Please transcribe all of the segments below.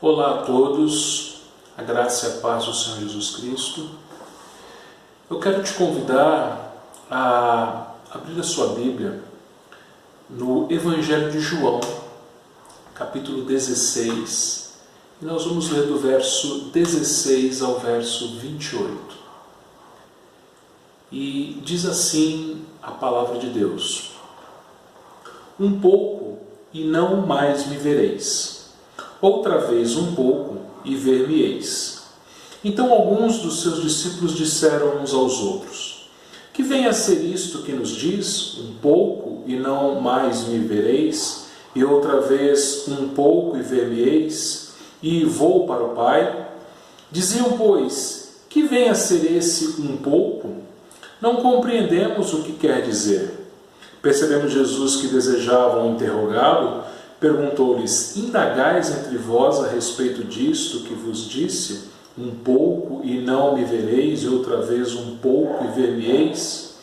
Olá a todos, a graça e a paz do Senhor Jesus Cristo. Eu quero te convidar a abrir a sua Bíblia no Evangelho de João, capítulo 16, e nós vamos ler do verso 16 ao verso 28. E diz assim a palavra de Deus: Um pouco e não mais me vereis. Outra vez um pouco e ver-me-eis. Então alguns dos seus discípulos disseram uns aos outros: Que vem a ser isto que nos diz, um pouco e não mais me vereis, e outra vez um pouco e ver-me-eis, e vou para o Pai? Diziam, pois, que vem a ser esse um pouco? Não compreendemos o que quer dizer. Percebendo Jesus que desejavam interrogá-lo, perguntou-lhes: Indagais entre vós a respeito disto que vos disse, um pouco e não me vereis, e outra vez um pouco e ver-me-eis?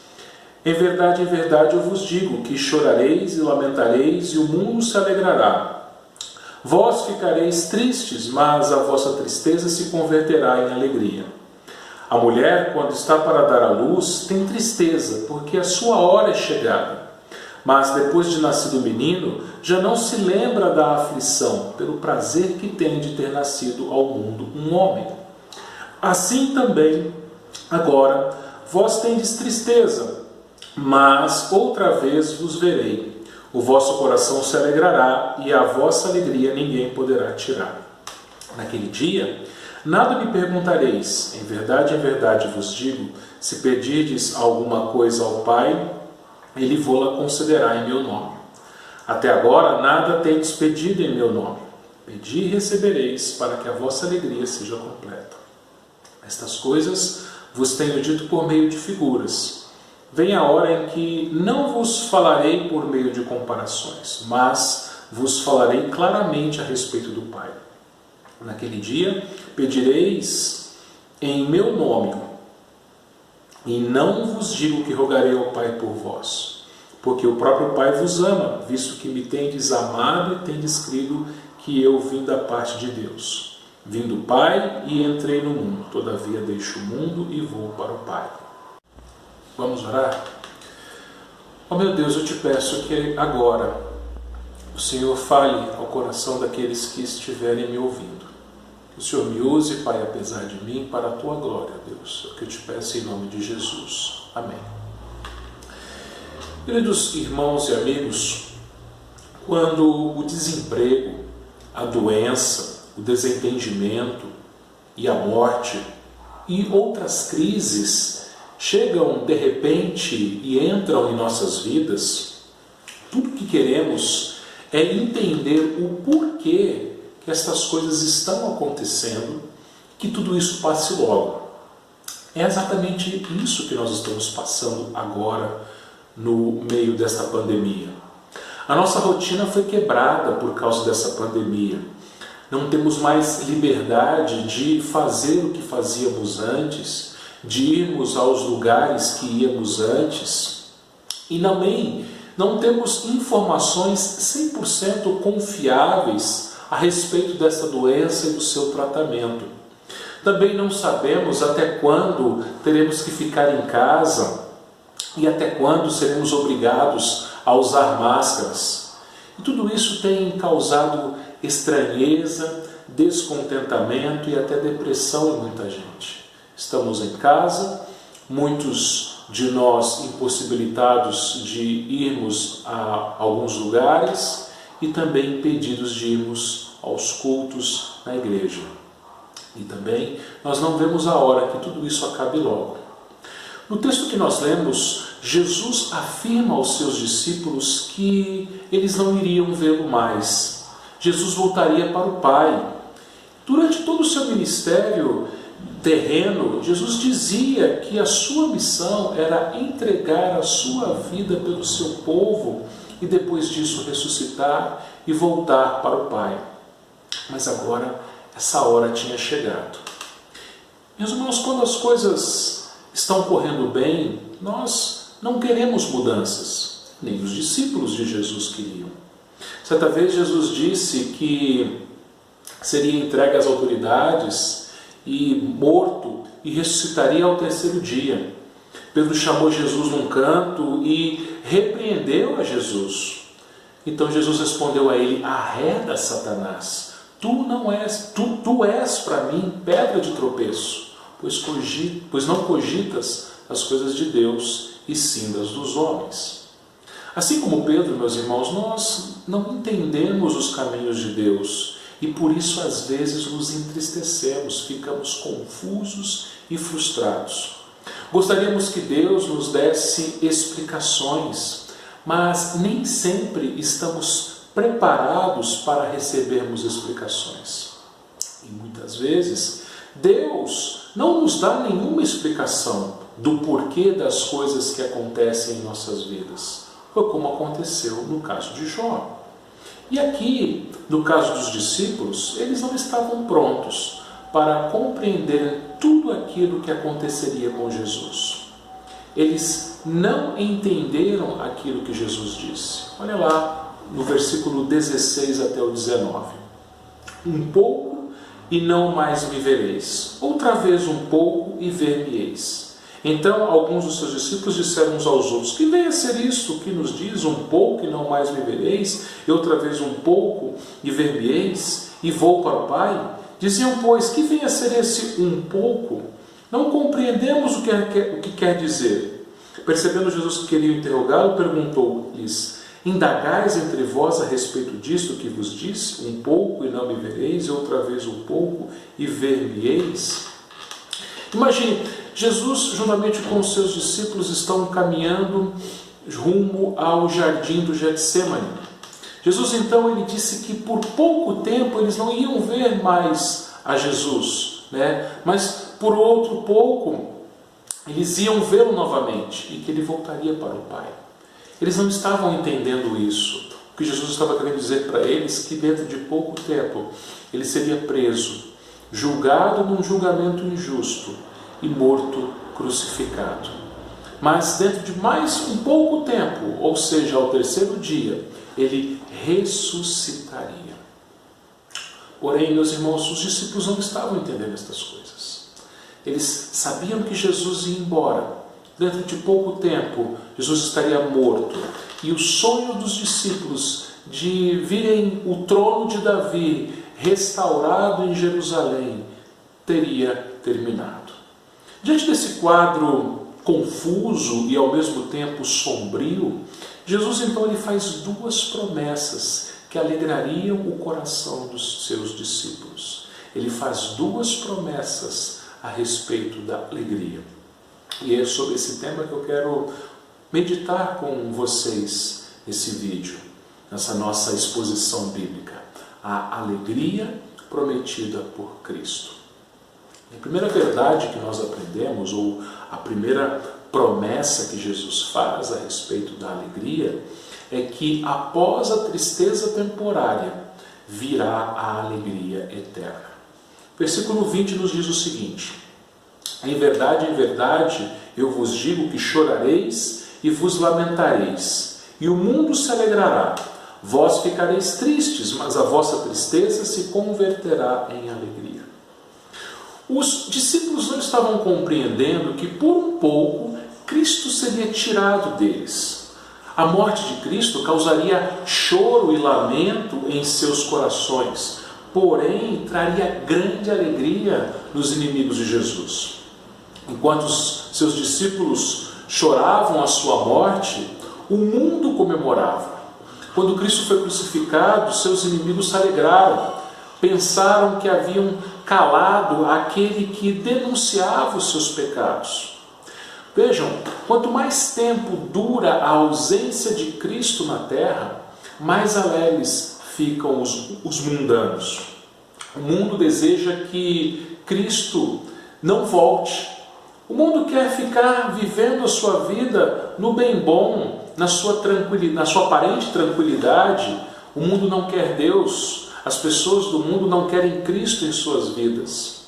Em verdade, eu vos digo que chorareis e lamentareis, e o mundo se alegrará. Vós ficareis tristes, mas a vossa tristeza se converterá em alegria. A mulher, quando está para dar à luz, tem tristeza, porque a sua hora é chegada. Mas depois de nascido o menino, já não se lembra da aflição, pelo prazer que tem de ter nascido ao mundo um homem. Assim também, agora, vós tendes tristeza, mas outra vez vos verei. O vosso coração se alegrará, e a vossa alegria ninguém poderá tirar. Naquele dia, nada me perguntareis. Em verdade vos digo, se pedirdes alguma coisa ao Pai, Ele vô-la concederá em meu nome. Até agora nada tendes pedido em meu nome. Pedi e recebereis, para que a vossa alegria seja completa. Estas coisas vos tenho dito por meio de figuras. Vem a hora em que não vos falarei por meio de comparações, mas vos falarei claramente a respeito do Pai. Naquele dia pedireis em meu nome, e não vos digo que rogarei ao Pai por vós, porque o próprio Pai vos ama, visto que me tendes amado e tendes crido que eu vim da parte de Deus. Vim do Pai e entrei no mundo, todavia deixo o mundo e vou para o Pai. Vamos orar? Ó meu Deus, eu te peço que agora o Senhor fale ao coração daqueles que estiverem me ouvindo. Que o Senhor me use, Pai, apesar de mim, para a Tua glória, Deus. É o que eu te peço em nome de Jesus. Amém. Queridos irmãos e amigos, quando o desemprego, a doença, o desentendimento e a morte e outras crises chegam de repente e entram em nossas vidas, tudo que queremos é entender o porquê que estas coisas estão acontecendo, que tudo isso passe logo. É exatamente isso que nós estamos passando agora no meio desta pandemia. A nossa rotina foi quebrada por causa dessa pandemia. Não temos mais liberdade de fazer o que fazíamos antes, de irmos aos lugares que íamos antes, e também não temos informações 100% confiáveis a respeito dessa doença e do seu tratamento. Também não sabemos até quando teremos que ficar em casa e até quando seremos obrigados a usar máscaras. E tudo isso tem causado estranheza, descontentamento e até depressão em muita gente. Estamos em casa, muitos de nós impossibilitados de irmos a alguns lugares e também impedidos de irmos aos cultos na igreja. E também nós não vemos a hora que tudo isso acabe logo. No texto que nós lemos, Jesus afirma aos seus discípulos que eles não iriam vê-lo mais. Jesus voltaria para o Pai. Durante todo o seu ministério terreno, Jesus dizia que a sua missão era entregar a sua vida pelo seu povo e depois disso ressuscitar e voltar para o Pai. Mas agora essa hora tinha chegado. Meus irmãos, quando as coisas estão correndo bem, nós não queremos mudanças, nem os discípulos de Jesus queriam. Certa vez Jesus disse que seria entregue às autoridades e morto e ressuscitaria ao terceiro dia. Pedro chamou Jesus num canto e repreendeu a Jesus. Então Jesus respondeu a ele: arreda, Satanás, tu és para mim pedra de tropeço, pois não cogitas as coisas de Deus e sim das dos homens. Assim como Pedro, meus irmãos, nós não entendemos os caminhos de Deus e por isso às vezes nos entristecemos, ficamos confusos e frustrados. Gostaríamos que Deus nos desse explicações, mas nem sempre estamos preparados para recebermos explicações. E muitas vezes Deus não nos dá nenhuma explicação do porquê das coisas que acontecem em nossas vidas. Foi como aconteceu no caso de Jó. E aqui, no caso dos discípulos, eles não estavam prontos para compreenderem tudo aquilo que aconteceria com Jesus. Eles não entenderam aquilo que Jesus disse. Olha lá no versículo 16 até o 19. Um pouco e não mais me vereis. Outra vez um pouco e ver-me-eis. Então alguns dos seus discípulos disseram uns aos outros: que vem a ser isto que nos diz, um pouco e não mais me vereis, e outra vez um pouco e ver-me-eis, e vou para o Pai? Diziam, pois, que vem a ser esse um pouco? Não compreendemos o que quer dizer. Percebendo Jesus que queria interrogá-lo, perguntou-lhes: indagais entre vós a respeito disto que vos disse, um pouco e não me vereis, e outra vez um pouco e ver-me-eis? Imagine, Jesus, juntamente com os seus discípulos, estão caminhando rumo ao jardim do Getsemane. Jesus, então, ele disse que por pouco tempo eles não iam ver mais a Jesus, mas por outro pouco eles iam vê-lo novamente e que ele voltaria para o Pai. Eles não estavam entendendo isso. O que Jesus estava querendo dizer para eles que dentro de pouco tempo ele seria preso, julgado num julgamento injusto e morto, crucificado. Mas dentro de mais um pouco tempo, ou seja, ao terceiro dia, ele ressuscitaria. Porém, meus irmãos, os discípulos não estavam entendendo estas coisas. Eles sabiam que Jesus ia embora. Dentro de pouco tempo, Jesus estaria morto. E o sonho dos discípulos de virem o trono de Davi restaurado em Jerusalém teria terminado. Diante desse quadro confuso e ao mesmo tempo sombrio, Jesus então ele faz duas promessas que alegrariam o coração dos seus discípulos. Ele faz duas promessas a respeito da alegria. E é sobre esse tema que eu quero meditar com vocês nesse vídeo, nessa nossa exposição bíblica. A alegria prometida por Cristo. A primeira verdade que nós aprendemos, ou a primeira promessa que Jesus faz a respeito da alegria, é que após a tristeza temporária, virá a alegria eterna. Versículo 20 nos diz o seguinte: em verdade, eu vos digo que chorareis e vos lamentareis, e o mundo se alegrará. Vós ficareis tristes, mas a vossa tristeza se converterá em alegria. Os discípulos não estavam compreendendo que por um pouco Cristo seria tirado deles. A morte de Cristo causaria choro e lamento em seus corações, porém traria grande alegria nos inimigos de Jesus. Enquanto os seus discípulos choravam a sua morte, o mundo comemorava. Quando Cristo foi crucificado, seus inimigos se alegraram, pensaram que haviam calado aquele que denunciava os seus pecados. Vejam, quanto mais tempo dura a ausência de Cristo na terra, mais alegres ficam os mundanos. O mundo deseja que Cristo não volte. O mundo quer ficar vivendo a sua vida no bem bom, na sua aparente tranquilidade. O mundo não quer Deus. As pessoas do mundo não querem Cristo em suas vidas.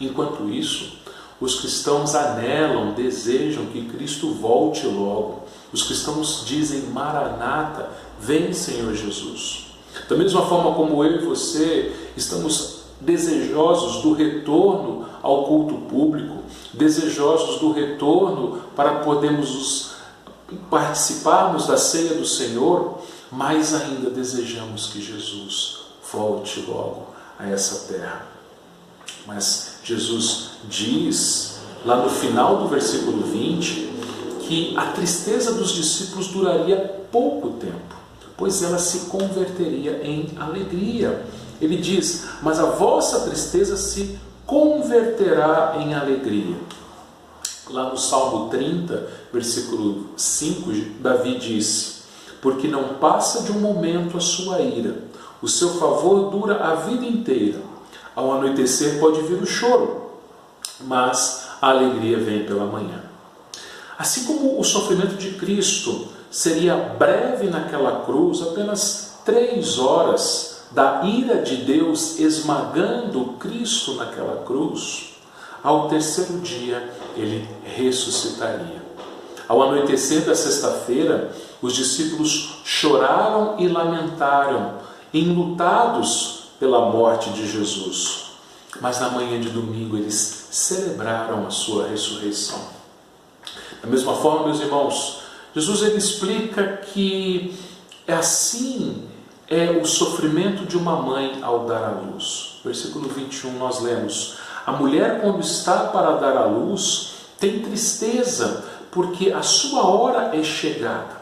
Enquanto isso, os cristãos anelam, desejam que Cristo volte logo. Os cristãos dizem: Maranata, vem Senhor Jesus. Da mesma forma como eu e você estamos desejosos do retorno ao culto público, desejosos do retorno para podermos participarmos da ceia do Senhor, mais ainda desejamos que Jesus volte logo a essa terra. Mas Jesus diz, lá no final do versículo 20, que a tristeza dos discípulos duraria pouco tempo, pois ela se converteria em alegria. Ele diz: mas a vossa tristeza se converterá em alegria. Lá no Salmo 30, versículo 5, Davi disse: porque não passa de um momento a sua ira, o seu favor dura a vida inteira. Ao anoitecer pode vir o choro, mas a alegria vem pela manhã. Assim como o sofrimento de Cristo seria breve naquela cruz, apenas 3 horas da ira de Deus esmagando Cristo naquela cruz, ao terceiro dia ele ressuscitaria. Ao anoitecer da sexta-feira, os discípulos choraram e lamentaram, enlutados pela morte de Jesus. Mas na manhã de domingo eles celebraram a sua ressurreição. Da mesma forma, meus irmãos, Jesus ele explica que assim é o sofrimento de uma mãe ao dar à luz. Versículo 21 nós lemos: a mulher, quando está para dar à luz, tem tristeza, porque a sua hora é chegada.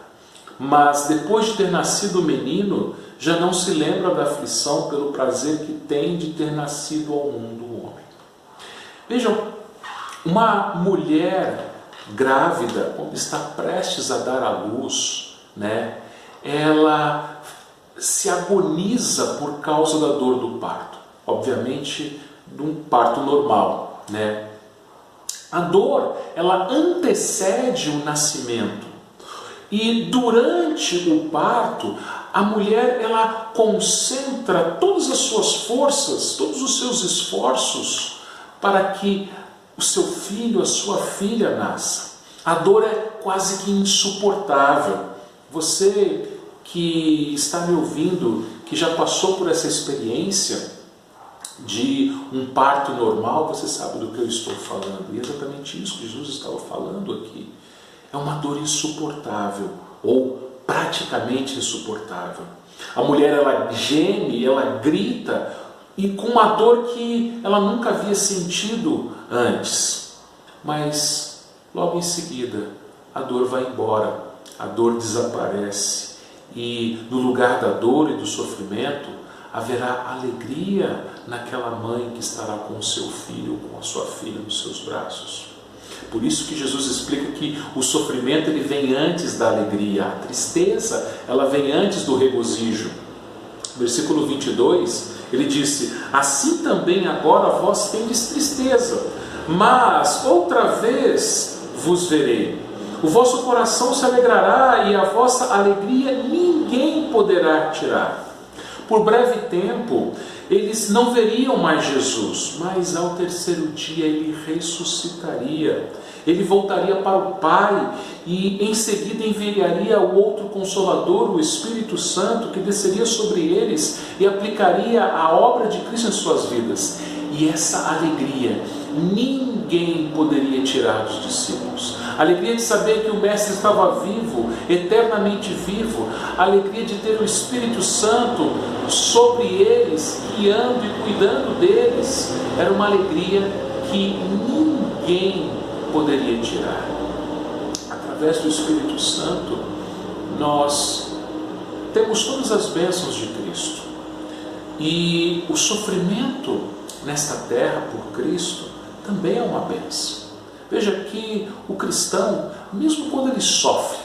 Mas depois de ter nascido o menino, já não se lembra da aflição pelo prazer que tem de ter nascido ao mundo o homem. Vejam, uma mulher grávida, quando está prestes a dar à luz, ela se agoniza por causa da dor do parto. Obviamente, de um parto normal, A dor, ela antecede o nascimento. E durante o parto, a mulher, ela concentra todas as suas forças, todos os seus esforços para que o seu filho, a sua filha nasça. A dor é quase que insuportável. Você que está me ouvindo, que já passou por essa experiência de um parto normal, você sabe do que eu estou falando. E é exatamente isso que Jesus estava falando aqui. É uma dor insuportável, ou praticamente insuportável. A mulher, ela geme, ela grita, e com uma dor que ela nunca havia sentido antes. Mas logo em seguida, a dor vai embora, a dor desaparece. E no lugar da dor e do sofrimento, haverá alegria naquela mãe que estará com o seu filho, com a sua filha nos seus braços. Por isso que Jesus explica que o sofrimento ele vem antes da alegria, a tristeza ela vem antes do regozijo. Versículo 22, ele disse: assim também agora vós tendes tristeza, mas outra vez vos verei. O vosso coração se alegrará e a vossa alegria ninguém poderá tirar. Por breve tempo, eles não veriam mais Jesus, mas ao terceiro dia ele ressuscitaria. Ele voltaria para o Pai e em seguida enviaria o outro Consolador, o Espírito Santo, que desceria sobre eles e aplicaria a obra de Cristo em suas vidas. E essa alegria ninguém poderia tirar dos discípulos. A alegria de saber que o Mestre estava vivo, eternamente vivo. A alegria de ter o Espírito Santo sobre eles, guiando e cuidando deles. Era uma alegria que ninguém poderia tirar. Através do Espírito Santo, nós temos todas as bênçãos de Cristo. E o sofrimento nesta terra por Cristo também é uma bênção. Veja que o cristão, mesmo quando ele sofre,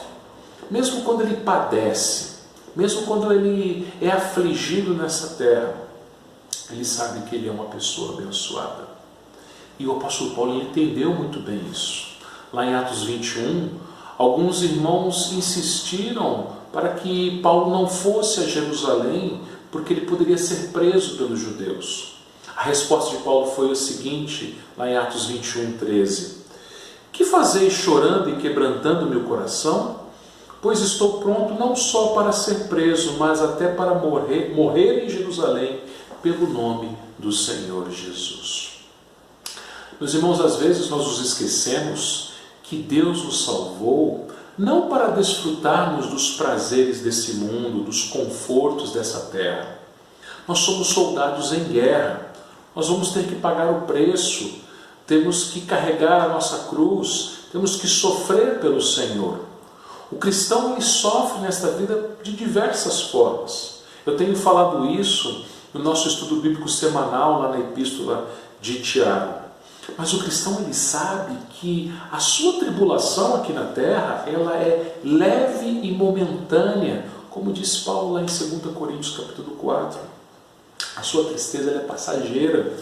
mesmo quando ele padece, mesmo quando ele é afligido nessa terra, ele sabe que ele é uma pessoa abençoada. E o apóstolo Paulo ele entendeu muito bem isso. Lá em Atos 21, alguns irmãos insistiram para que Paulo não fosse a Jerusalém, porque ele poderia ser preso pelos judeus. A resposta de Paulo foi o seguinte, lá em Atos 21, 13. Que fazeis chorando e quebrantando meu coração? pois estou pronto não só para ser preso, mas até para morrer em Jerusalém pelo nome do Senhor Jesus. Meus irmãos, às vezes nós nos esquecemos que Deus nos salvou não para desfrutarmos dos prazeres desse mundo, dos confortos dessa terra. Nós somos soldados em guerra, nós vamos ter que pagar o preço, temos que carregar a nossa cruz, temos que sofrer pelo Senhor. O cristão ele sofre nesta vida de diversas formas. Eu tenho falado isso no nosso estudo bíblico semanal lá na Epístola de Tiago. Mas o cristão ele sabe que a sua tribulação aqui na terra ela é leve e momentânea, como diz Paulo lá em 2 Coríntios capítulo 4. A sua tristeza ela é passageira.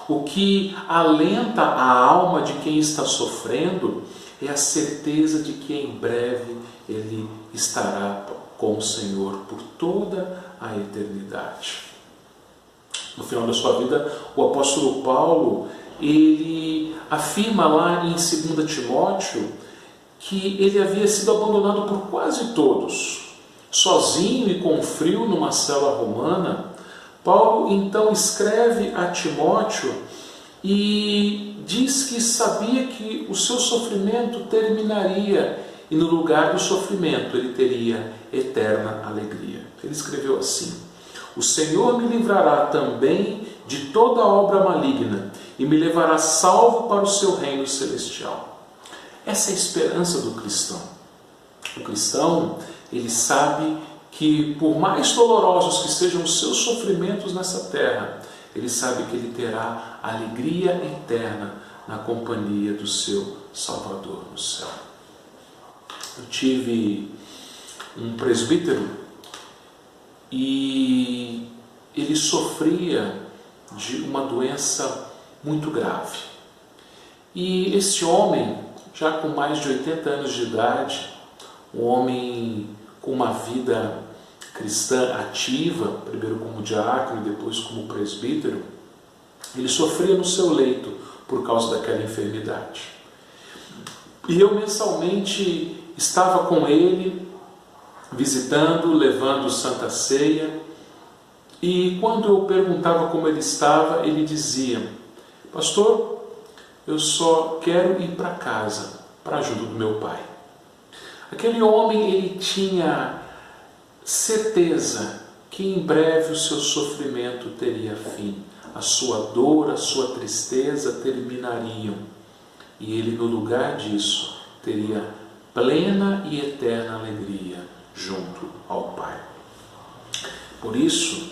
O que alenta a alma de quem está sofrendo é a certeza de que em breve ele estará com o Senhor por toda a eternidade. No final da sua vida, o apóstolo Paulo ele afirma lá em 2 Timóteo que ele havia sido abandonado por quase todos, sozinho e com frio numa cela romana. Paulo então escreve a Timóteo e diz que sabia que o seu sofrimento terminaria e no lugar do sofrimento ele teria eterna alegria. Ele escreveu assim: o Senhor me livrará também de toda obra maligna e me levará salvo para o seu reino celestial. Essa é a esperança do cristão. O cristão, ele sabe que por mais dolorosos que sejam os seus sofrimentos nessa terra, ele sabe que ele terá alegria eterna na companhia do seu Salvador no céu. Eu tive um presbítero e ele sofria de uma doença muito grave. E esse homem, já com mais de 80 anos de idade, um homem com uma vida cristã ativa, primeiro como diácono e depois como presbítero, ele sofria no seu leito por causa daquela enfermidade. E eu mensalmente estava com ele, visitando, levando Santa Ceia, e quando eu perguntava como ele estava, ele dizia: pastor, eu só quero ir para casa, para a ajuda do meu pai. Aquele homem, ele tinha certeza que em breve o seu sofrimento teria fim, a sua dor, a sua tristeza terminariam, e ele no lugar disso teria plena e eterna alegria junto ao Pai. Por isso,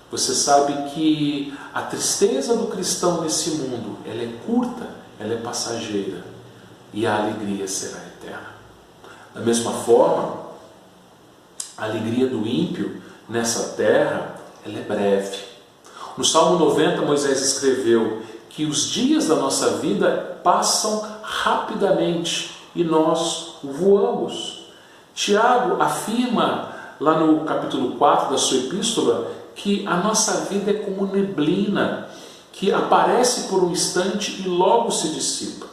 você sabe que a tristeza do cristão nesse mundo, ela é curta, ela é passageira, e a alegria será eterna. Da mesma forma, a alegria do ímpio nessa terra, ela é breve. No Salmo 90, Moisés escreveu que os dias da nossa vida passam rapidamente e nós voamos. Tiago afirma lá no capítulo 4 da sua epístola que a nossa vida é como neblina, que aparece por um instante e logo se dissipa.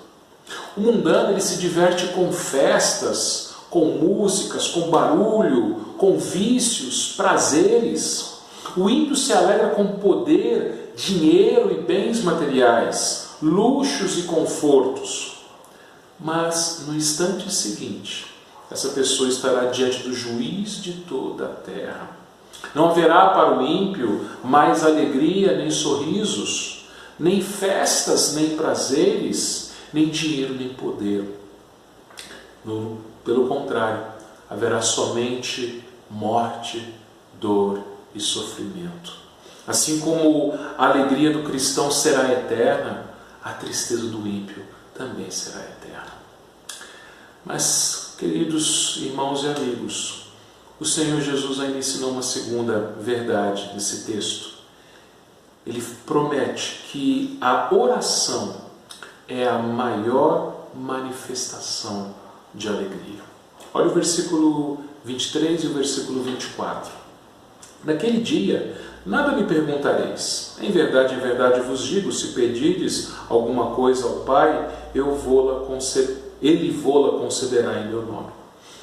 O mundano ele se diverte com festas, com músicas, com barulho, com vícios, prazeres. O ímpio se alegra com poder, dinheiro e bens materiais, luxos e confortos. Mas no instante seguinte, essa pessoa estará diante do juiz de toda a terra. Não haverá para o ímpio mais alegria, nem sorrisos, nem festas, nem prazeres, nem dinheiro, nem poder. Pelo contrário, haverá somente morte, dor e sofrimento. Assim como a alegria do cristão será eterna, a tristeza do ímpio também será eterna. Mas, queridos irmãos e amigos, o Senhor Jesus ainda ensinou uma segunda verdade nesse texto. Ele promete que a oração é a maior manifestação de alegria. Olha o versículo 23 e o versículo 24. Naquele dia, nada me perguntareis. Em verdade vos digo, se pedirdes alguma coisa ao Pai, Ele vô-la concederá em meu nome.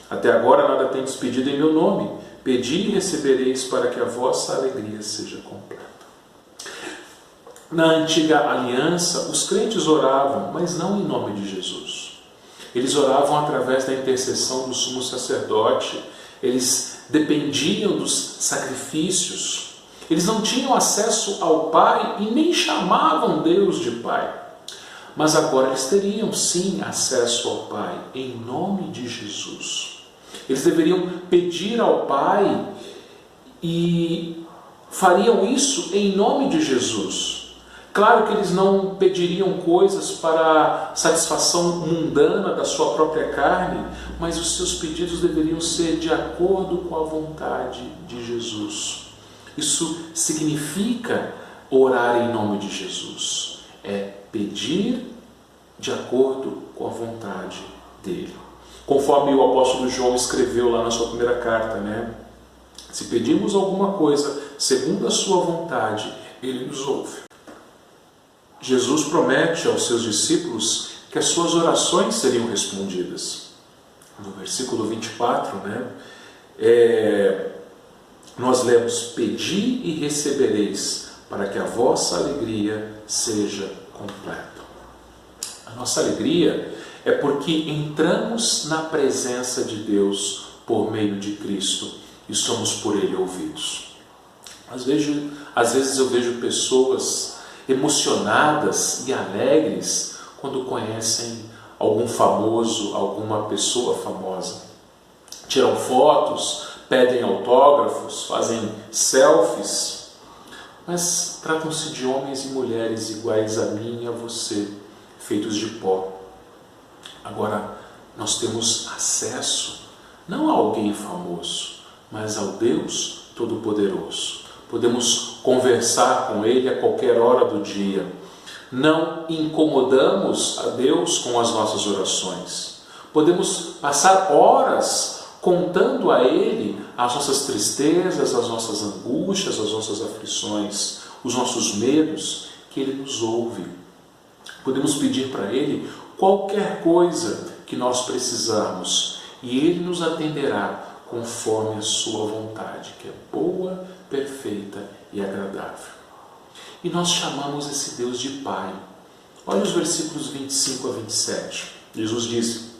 Até agora nada tendes pedido em meu nome. Pedi e recebereis para que a vossa alegria seja completa. Na antiga aliança, os crentes oravam, mas não em nome de Jesus. Eles oravam através da intercessão do sumo sacerdote. Eles dependiam dos sacrifícios. Eles não tinham acesso ao Pai e nem chamavam Deus de Pai. Mas agora eles teriam sim acesso ao Pai, em nome de Jesus. Eles deveriam pedir ao Pai e fariam isso em nome de Jesus. Claro que eles não pediriam coisas para satisfação mundana da sua própria carne, mas os seus pedidos deveriam ser de acordo com a vontade de Jesus. Isso significa orar em nome de Jesus. É pedir de acordo com a vontade dele. Conforme o apóstolo João escreveu lá na sua primeira carta, Se pedirmos alguma coisa segundo a sua vontade, ele nos ouve. Jesus promete aos seus discípulos que as suas orações seriam respondidas. No versículo 24, nós lemos: pedi e recebereis, para que a vossa alegria seja completa. A nossa alegria é porque entramos na presença de Deus por meio de Cristo e somos por Ele ouvidos. Às vezes eu vejo pessoas emocionadas e alegres quando conhecem algum famoso, alguma pessoa famosa. Tiram fotos, pedem autógrafos, fazem selfies, mas tratam-se de homens e mulheres iguais a mim e a você, feitos de pó. Agora, nós temos acesso não a alguém famoso, mas ao Deus Todo-Poderoso. Podemos conversar com Ele a qualquer hora do dia. Não incomodamos a Deus com as nossas orações. Podemos passar horas contando a Ele as nossas tristezas, as nossas angústias, as nossas aflições, os nossos medos, que Ele nos ouve. Podemos pedir para Ele qualquer coisa que nós precisarmos e Ele nos atenderá conforme a sua vontade, que é boa, perfeita e agradável. E nós chamamos esse Deus de Pai. Olha os versículos 25 a 27. Jesus disse: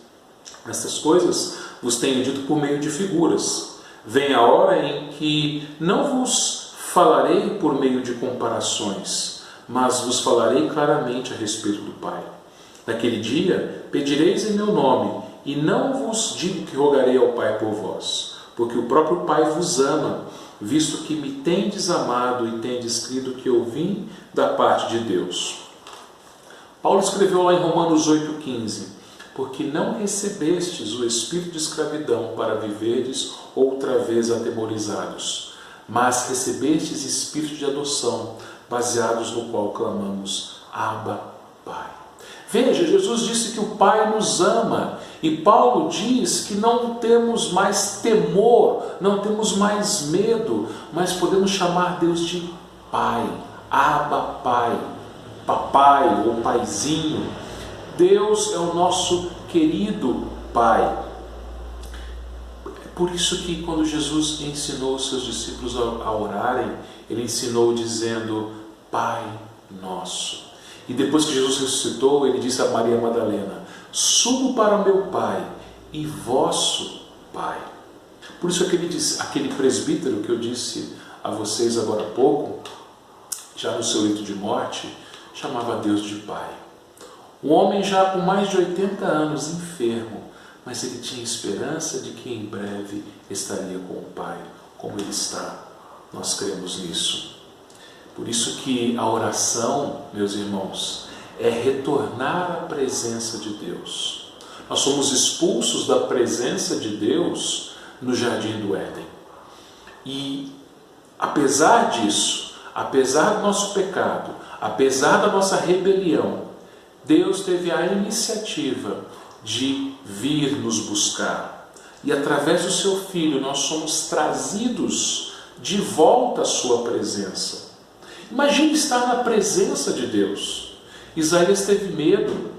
estas coisas vos tenho dito por meio de figuras. Vem a hora em que não vos falarei por meio de comparações, mas vos falarei claramente a respeito do Pai. Naquele dia pedireis em meu nome, e não vos digo que rogarei ao Pai por vós, porque o próprio Pai vos ama, visto que me tendes amado e tendes crido que eu vim da parte de Deus. Paulo escreveu lá em Romanos 8,15: porque não recebestes o espírito de escravidão para viverdes outra vez atemorizados, mas recebestes espírito de adoção, baseados no qual clamamos: Abba, Pai. Veja, Jesus disse que o Pai nos ama, e Paulo diz que não temos mais temor, não temos mais medo, mas podemos chamar Deus de Pai, Abba, Pai, papai ou paizinho. Deus é o nosso querido Pai. É por isso que quando Jesus ensinou os seus discípulos a orarem, Ele ensinou dizendo: Pai Nosso. E depois que Jesus ressuscitou, Ele disse a Maria Madalena: subo para meu Pai e vosso Pai. Por isso aquele presbítero que eu disse a vocês agora há pouco, já no seu leito de morte, chamava Deus de Pai. Um homem já com mais de 80 anos, enfermo, mas ele tinha esperança de que em breve estaria com o Pai, como ele está. Nós cremos nisso. Por isso que a oração, meus irmãos, é retornar à presença de Deus. Nós somos expulsos da presença de Deus no jardim do Éden. E apesar disso, apesar do nosso pecado, apesar da nossa rebelião, Deus teve a iniciativa de vir nos buscar. E através do seu Filho nós somos trazidos de volta à sua presença. Imagine estar na presença de Deus. Isaías teve medo,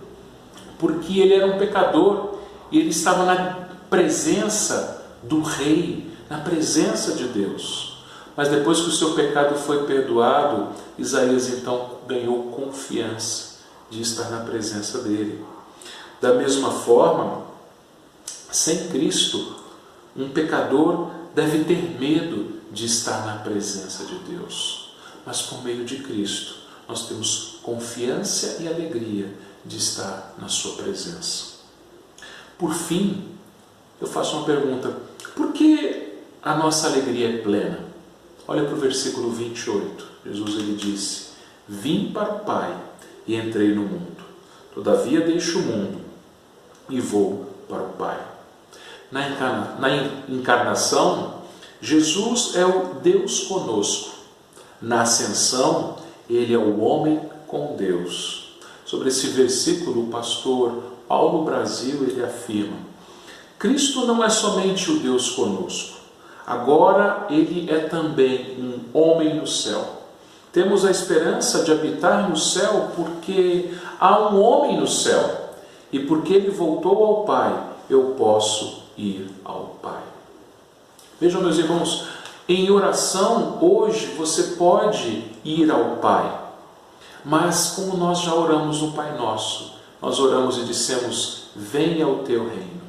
porque ele era um pecador, e ele estava presença do Rei, na presença de Deus. Mas depois que o seu pecado foi perdoado, Isaías então ganhou confiança de estar na presença dele. Da mesma forma, sem Cristo, um pecador deve ter medo de estar na presença de Deus. Mas por meio de Cristo, nós temos confiança e alegria de estar na sua presença. Por fim, eu faço uma pergunta: por que a nossa alegria é plena? Olha para o versículo 28. Jesus ele disse: vim para o Pai e entrei no mundo. Todavia deixo o mundo e vou para o Pai. Na encarnação, Jesus é o Deus conosco. Na ascensão, ele é o homem com Deus. Sobre esse versículo, o pastor Paulo Brasil ele afirma: Cristo não é somente o Deus conosco, agora ele é também um homem no céu. Temos a esperança de habitar no céu porque há um homem no céu, e porque ele voltou ao Pai, eu posso ir ao Pai. Vejam, meus irmãos, em oração hoje você pode ir ao Pai, mas como nós já oramos no Pai Nosso, nós oramos e dissemos: venha o teu reino,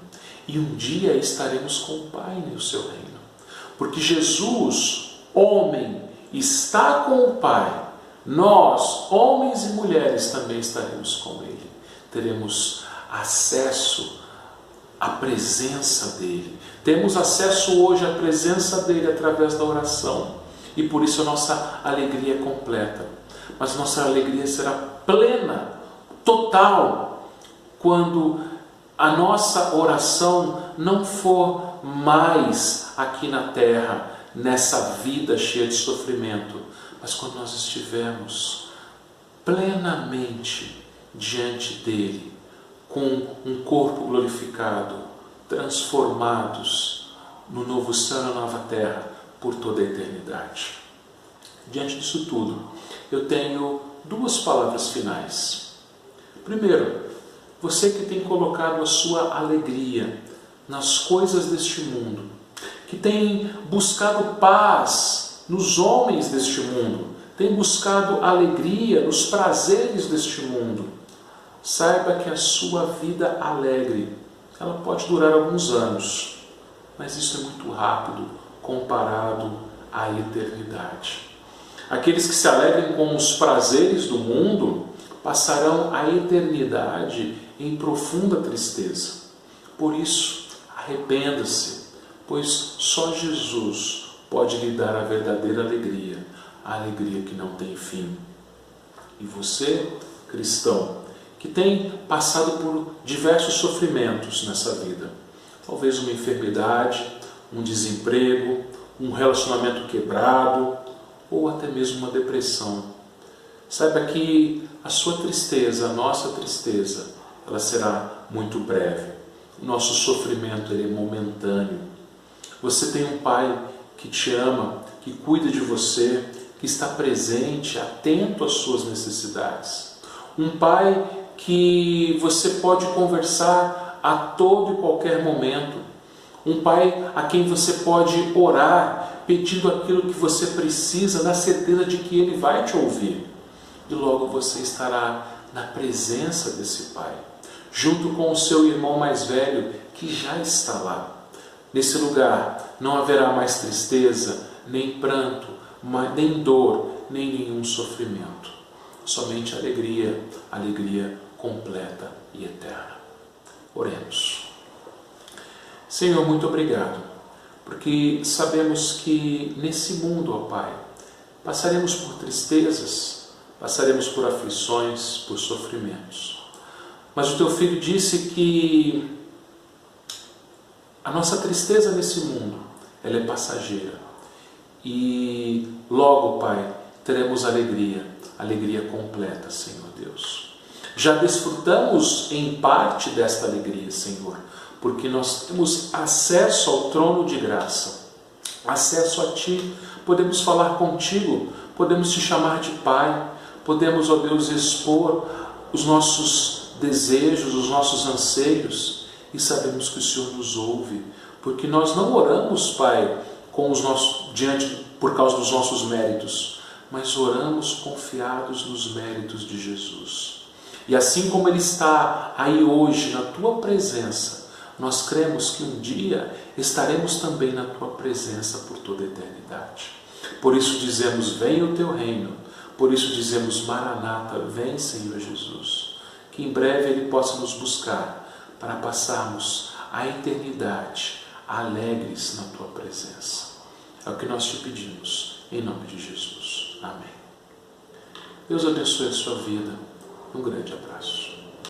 e um dia estaremos com o Pai no seu reino, porque Jesus, homem, está com o Pai. Nós, homens e mulheres, também estaremos com Ele. Teremos acesso à presença dEle. Temos acesso hoje à presença dEle através da oração. E por isso a nossa alegria é completa. Mas nossa alegria será plena, total, quando a nossa oração não for mais aqui na terra, nessa vida cheia de sofrimento, mas quando nós estivermos plenamente diante dele, com um corpo glorificado, transformados no novo céu e na nova terra por toda a eternidade. Diante disso tudo, eu tenho duas palavras finais. Primeiro, você que tem colocado a sua alegria nas coisas deste mundo, que tem buscado paz nos homens deste mundo, tem buscado alegria nos prazeres deste mundo, saiba que a sua vida alegre, ela pode durar alguns anos, mas isso é muito rápido comparado à eternidade. Aqueles que se alegrem com os prazeres do mundo passarão a eternidade em profunda tristeza. Por isso, arrependa-se, pois só Jesus pode lhe dar a verdadeira alegria, a alegria que não tem fim. E você, cristão, que tem passado por diversos sofrimentos nessa vida, talvez uma enfermidade, um desemprego, um relacionamento quebrado, ou até mesmo uma depressão, saiba que a sua tristeza, a nossa tristeza, ela será muito breve. O nosso sofrimento ele é momentâneo. Você tem um Pai que te ama, que cuida de você, que está presente, atento às suas necessidades. Um Pai que você pode conversar a todo e qualquer momento. Um Pai a quem você pode orar, pedindo aquilo que você precisa, na certeza de que Ele vai te ouvir. E logo você estará na presença desse Pai, junto com o seu irmão mais velho, que já está lá. Nesse lugar não haverá mais tristeza, nem pranto, nem dor, nem nenhum sofrimento. Somente alegria, alegria completa e eterna. Oremos. Senhor, muito obrigado, porque sabemos que nesse mundo, ó Pai, passaremos por tristezas, passaremos por aflições, por sofrimentos. Mas o Teu Filho disse que a nossa tristeza nesse mundo, ela é passageira. E logo, Pai, teremos alegria, alegria completa, Senhor Deus. Já desfrutamos em parte desta alegria, Senhor, porque nós temos acesso ao trono de graça, acesso a Ti, podemos falar contigo, podemos Te chamar de Pai, podemos, ó Deus, expor os nossos desejos, os nossos anseios, e sabemos que o Senhor nos ouve, porque nós não oramos, Pai, por causa dos nossos méritos, mas oramos confiados nos méritos de Jesus. E assim como Ele está aí hoje na Tua presença, nós cremos que um dia estaremos também na Tua presença por toda a eternidade. Por isso dizemos, venha o Teu reino. Por isso dizemos, Maranata, vem Senhor Jesus. Que em breve Ele possa nos buscar para passarmos a eternidade alegres na Tua presença. É o que nós te pedimos, em nome de Jesus. Amém. Deus abençoe a sua vida. Um grande abraço.